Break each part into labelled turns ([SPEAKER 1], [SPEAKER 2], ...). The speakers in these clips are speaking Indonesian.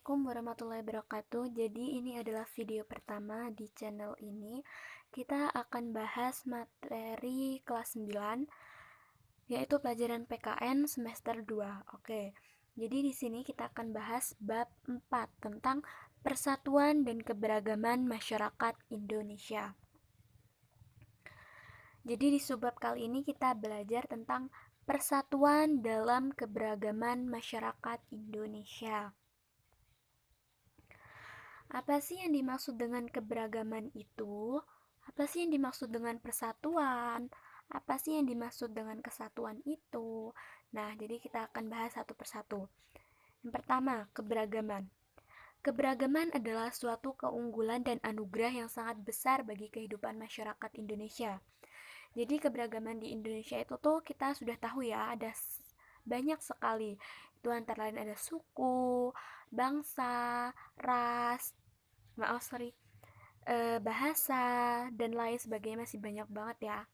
[SPEAKER 1] Assalamualaikum warahmatullahi wabarakatuh. Jadi ini adalah video pertama di channel ini. Kita akan bahas materi kelas 9 yaitu pelajaran PKN semester 2. Oke. Jadi di sini kita akan bahas bab 4 tentang persatuan dan keberagaman masyarakat Indonesia. Jadi di subbab kali ini kita belajar tentang persatuan dalam keberagaman masyarakat Indonesia. Apa sih yang dimaksud dengan keberagaman itu? Apa sih yang dimaksud dengan persatuan? Apa sih yang dimaksud dengan kesatuan itu? Nah, jadi kita akan bahas satu persatu. Yang pertama, keberagaman. Keberagaman adalah suatu keunggulan dan anugerah yang sangat besar bagi kehidupan masyarakat Indonesia. Jadi keberagaman di Indonesia itu tuh kita sudah tahu ya, ada banyak sekali. Itu antara lain ada suku, bangsa, ras, bahasa, dan lain sebagainya, masih banyak banget ya.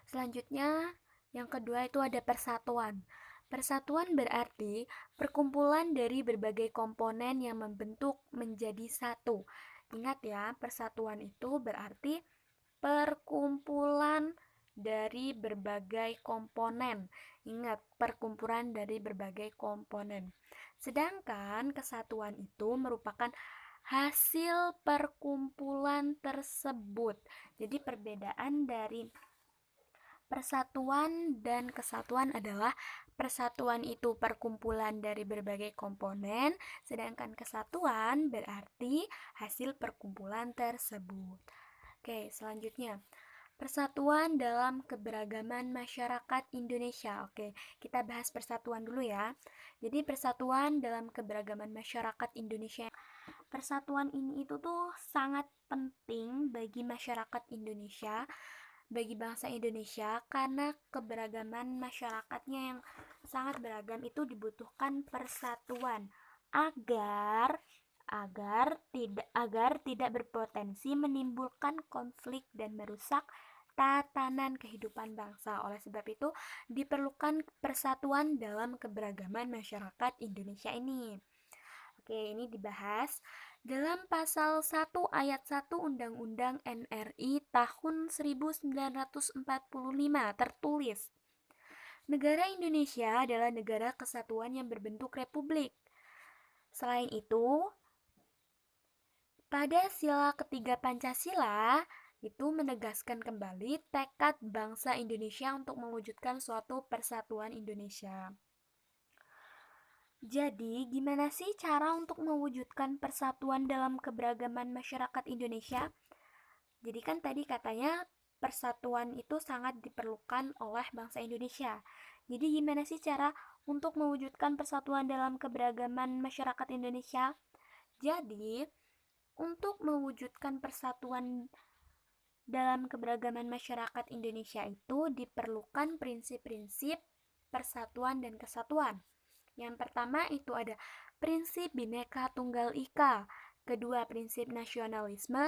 [SPEAKER 1] Selanjutnya, yang kedua itu ada persatuan. Persatuan berarti perkumpulan dari berbagai komponen yang membentuk menjadi satu. Ingat ya, persatuan itu berarti perkumpulan dari berbagai komponen. Ingat, perkumpulan dari berbagai komponen. Sedangkan kesatuan itu merupakan hasil perkumpulan tersebut. Jadi perbedaan dari persatuan dan kesatuan adalah persatuan itu perkumpulan dari berbagai komponen, sedangkan kesatuan berarti hasil perkumpulan tersebut. Oke, selanjutnya. Persatuan dalam keberagaman masyarakat Indonesia. Oke, kita bahas persatuan dulu ya. Jadi persatuan dalam keberagaman masyarakat Indonesia. Persatuan ini itu tuh sangat penting bagi masyarakat Indonesia, bagi bangsa Indonesia, karena keberagaman masyarakatnya yang sangat beragam itu dibutuhkan persatuan agar tidak berpotensi menimbulkan konflik dan merusak tatanan kehidupan bangsa. Oleh sebab itu diperlukan persatuan dalam keberagaman masyarakat Indonesia ini. Oke, ini dibahas dalam pasal 1 ayat 1 Undang-Undang NRI tahun 1945 tertulis, negara Indonesia adalah negara kesatuan yang berbentuk republik. Selain itu, pada sila ketiga Pancasila itu menegaskan kembali tekad bangsa Indonesia untuk mewujudkan suatu persatuan Indonesia. Jadi, gimana sih cara untuk mewujudkan persatuan dalam keberagaman masyarakat Indonesia? Jadi kan tadi katanya persatuan itu sangat diperlukan oleh bangsa Indonesia. Jadi gimana sih cara untuk mewujudkan persatuan dalam keberagaman masyarakat Indonesia? Jadi, untuk mewujudkan persatuan dalam keberagaman masyarakat Indonesia itu diperlukan prinsip-prinsip persatuan dan kesatuan. Yang pertama itu ada prinsip Bhinneka Tunggal Ika, kedua prinsip nasionalisme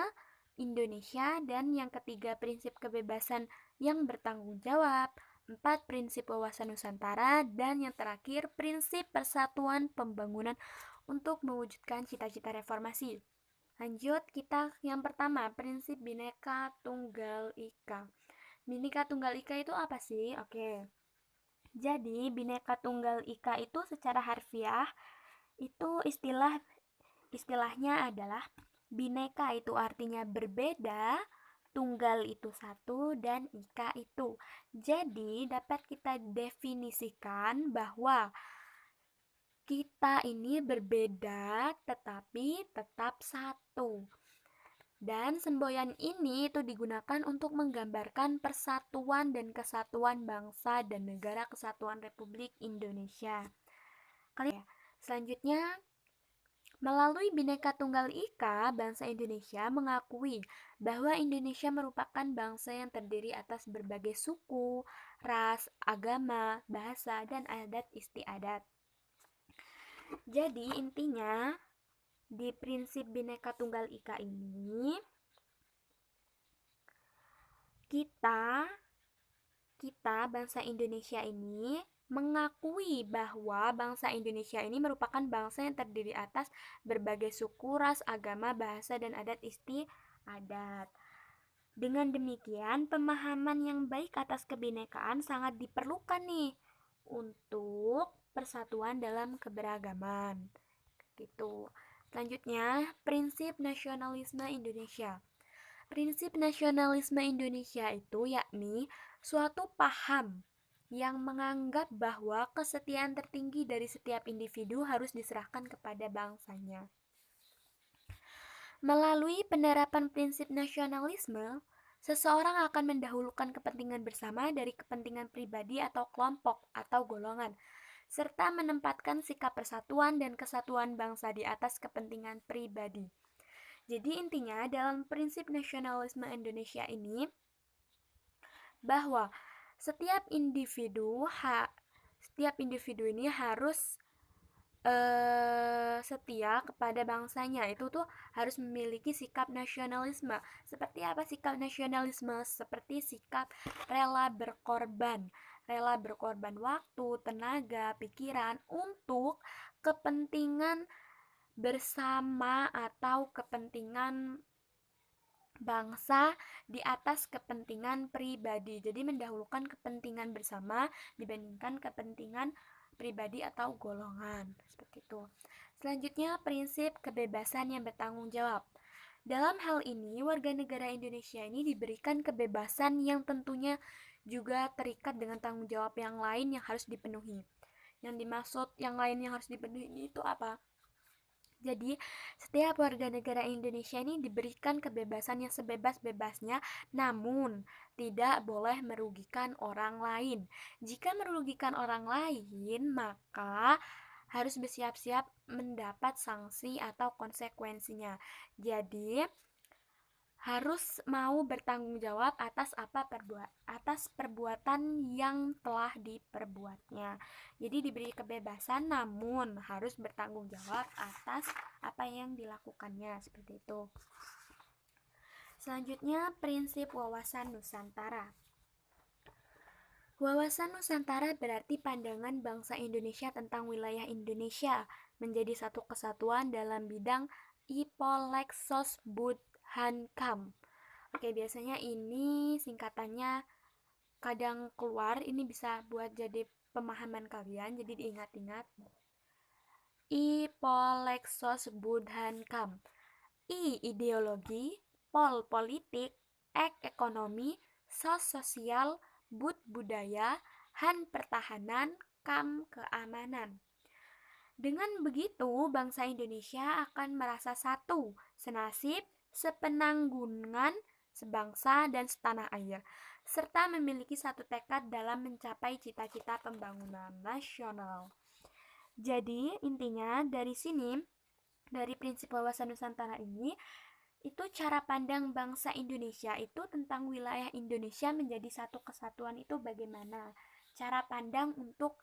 [SPEAKER 1] Indonesia, dan yang ketiga prinsip kebebasan yang bertanggung jawab, empat prinsip wawasan Nusantara, dan yang terakhir prinsip persatuan pembangunan untuk mewujudkan cita-cita reformasi. Lanjut, kita yang pertama, prinsip Bhinneka Tunggal Ika. Bhinneka Tunggal Ika itu apa sih? Oke. Jadi, Bhinneka Tunggal Ika itu secara harfiah itu istilahnya adalah Bhinneka itu artinya berbeda, tunggal itu satu, dan ika itu. Jadi, dapat kita definisikan bahwa kita ini berbeda tetapi tetap satu. Dan semboyan ini itu digunakan untuk menggambarkan persatuan dan kesatuan bangsa dan negara kesatuan Republik Indonesia. Selanjutnya, melalui Bhinneka Tunggal Ika, bangsa Indonesia mengakui bahwa Indonesia merupakan bangsa yang terdiri atas berbagai suku, ras, agama, bahasa, dan adat istiadat. Jadi intinya, di prinsip Bhinneka Tunggal Ika ini kita bangsa Indonesia ini mengakui bahwa bangsa Indonesia ini merupakan bangsa yang terdiri atas berbagai suku, ras, agama, bahasa, dan adat istiadat. Dengan demikian, pemahaman yang baik atas kebinekaan sangat diperlukan nih untuk persatuan dalam keberagaman. Gitu. Selanjutnya, prinsip nasionalisme Indonesia. Prinsip nasionalisme Indonesia itu yakni suatu paham yang menganggap bahwa kesetiaan tertinggi dari setiap individu harus diserahkan kepada bangsanya. Melalui penerapan prinsip nasionalisme, seseorang akan mendahulukan kepentingan bersama dari kepentingan pribadi atau kelompok atau golongan, serta menempatkan sikap persatuan dan kesatuan bangsa di atas kepentingan pribadi. Jadi intinya dalam prinsip nasionalisme Indonesia ini bahwa setiap individu ini harus setia kepada bangsanya. Itu tuh harus memiliki sikap nasionalisme. Seperti apa sikap nasionalisme? Seperti sikap rela berkorban waktu, tenaga, pikiran untuk kepentingan bersama atau kepentingan bangsa di atas kepentingan pribadi. Jadi mendahulukan kepentingan bersama dibandingkan kepentingan pribadi atau golongan. Seperti itu. Selanjutnya, prinsip kebebasan yang bertanggung jawab. Dalam hal ini, warga negara Indonesia ini diberikan kebebasan yang tentunya juga terikat dengan tanggung jawab yang lain yang harus dipenuhi. Yang dimaksud yang lain yang harus dipenuhi itu apa? Jadi, setiap warga negara Indonesia ini diberikan kebebasan yang sebebas-bebasnya, namun tidak boleh merugikan orang lain. Jika merugikan orang lain, maka harus bersiap-siap mendapat sanksi atau konsekuensinya. Jadi, harus mau bertanggung jawab atas perbuatan yang telah diperbuatnya. Jadi diberi kebebasan namun harus bertanggung jawab atas apa yang dilakukannya, seperti itu. Selanjutnya, prinsip wawasan Nusantara. Wawasan Nusantara berarti pandangan bangsa Indonesia tentang wilayah Indonesia menjadi satu kesatuan dalam bidang Ipolexos Hankam. Oke, biasanya ini singkatannya kadang keluar, ini bisa buat jadi pemahaman kalian, jadi diingat-ingat. Ipolexos Hankam. I ideologi, pol politik, ekonomi, sosial, budaya, han pertahanan, kam keamanan. Dengan begitu, bangsa Indonesia akan merasa satu, senasib, sepenanggungan, sebangsa, dan setanah air, serta memiliki satu tekad dalam mencapai cita-cita pembangunan nasional. Jadi, intinya dari sini, dari prinsip wawasan Nusantara ini, itu cara pandang bangsa Indonesia itu tentang wilayah Indonesia menjadi satu kesatuan itu bagaimana. Cara pandang untuk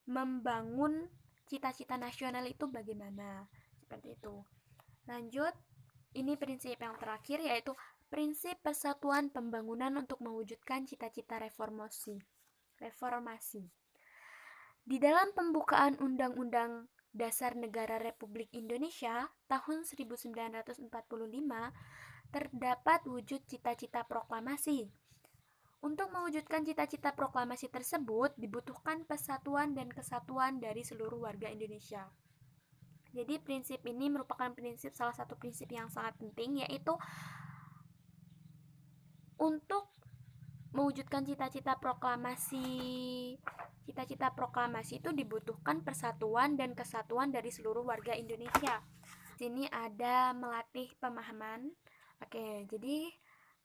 [SPEAKER 1] membangun cita-cita nasional itu bagaimana. Seperti itu. Lanjut, ini prinsip yang terakhir yaitu prinsip persatuan pembangunan untuk mewujudkan cita-cita reformasi. Di dalam pembukaan Undang-Undang Dasar Negara Republik Indonesia tahun 1945 terdapat wujud cita-cita proklamasi. Untuk mewujudkan cita-cita proklamasi tersebut dibutuhkan persatuan dan kesatuan dari seluruh warga Indonesia. Jadi prinsip ini merupakan salah satu prinsip yang sangat penting, yaitu untuk mewujudkan cita-cita proklamasi itu dibutuhkan persatuan dan kesatuan dari seluruh warga Indonesia. Sini ada melatih pemahaman. Oke, jadi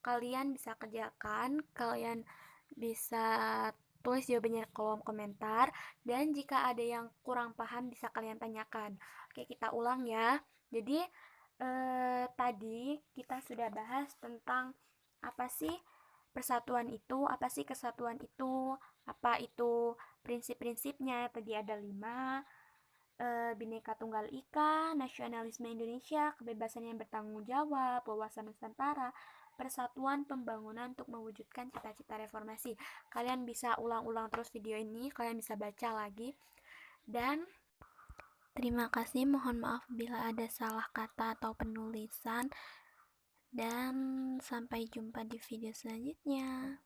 [SPEAKER 1] kalian bisa kerjakan, kalian bisa tulis jawabannya di kolom komentar, dan jika ada yang kurang paham bisa kalian tanyakan. Oke, kita ulang ya. Jadi tadi kita sudah bahas tentang apa sih persatuan itu, apa sih kesatuan itu, apa itu prinsip-prinsipnya. Tadi ada 5. Bhinneka Tunggal Ika, nasionalisme Indonesia, kebebasan yang bertanggung jawab, wawasan Nusantara, persatuan pembangunan untuk mewujudkan cita-cita reformasi. Kalian bisa ulang-ulang terus video ini, kalian bisa baca lagi. Dan terima kasih, mohon maaf bila ada salah kata atau penulisan. Dan sampai jumpa di video selanjutnya.